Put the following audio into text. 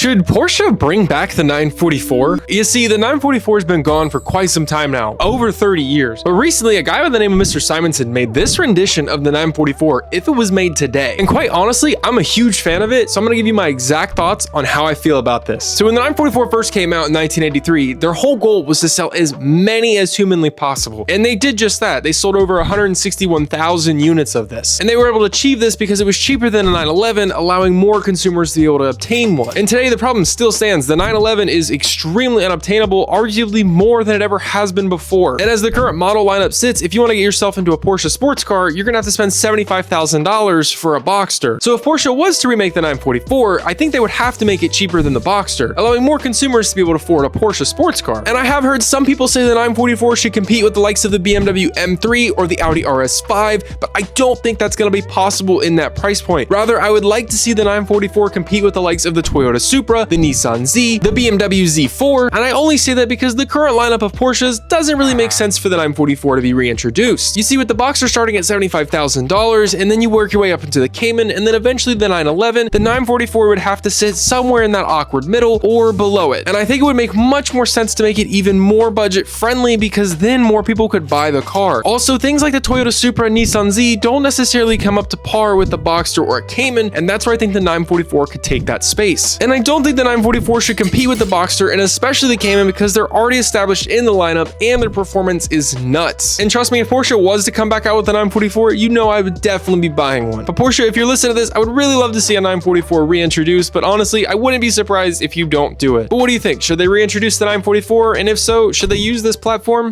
Should Porsche bring back the 944? You see, the 944 has been gone for quite some time now, over 30 years. But recently, a guy by the name of Mr. Simonson made this rendition of the 944 if it was made today. And quite honestly, I'm a huge fan of it, so I'm gonna give you my exact thoughts on how I feel about this. So when the 944 first came out in 1983, their whole goal was to sell as many as humanly possible. And they did just that. They sold over 161,000 units of this. And they were able to achieve this because it was cheaper than a 911, allowing more consumers to be able to obtain one. And today the problem still stands. The 911 is extremely unobtainable, arguably more than it ever has been before. And as the current model lineup sits, if you want to get yourself into a Porsche sports car, you're gonna have to spend $75,000 for a Boxster. So if Porsche was to remake the 944, I think they would have to make it cheaper than the Boxster, allowing more consumers to be able to afford a Porsche sports car. And I have heard some people say the 944 should compete with the likes of the BMW M3 or the Audi RS5, but I don't think that's gonna be possible in that price point. Rather, I would like to see the 944 compete with the likes of the Toyota Supra, the Nissan Z, the BMW Z4, and I only say that because the current lineup of Porsches doesn't really make sense for the 944 to be reintroduced. You see, with the Boxster starting at $75,000, and then you work your way up into the Cayman, and then eventually the 911, the 944 would have to sit somewhere in that awkward middle or below it. And I think it would make much more sense to make it even more budget friendly because then more people could buy the car. Also, things like the Toyota Supra and Nissan Z don't necessarily come up to par with the Boxster or a Cayman, and that's where I think the 944 could take that space. And I don't think the 944 should compete with the Boxster and especially the Cayman because they're already established in the lineup and their performance is nuts. And trust me, if Porsche was to come back out with the 944, you know I would definitely be buying one. But Porsche, if you're listening to this, I would really love to see a 944 reintroduced, but honestly, I wouldn't be surprised if you don't do it. But what do you think? Should they reintroduce the 944? And if so, should they use this platform?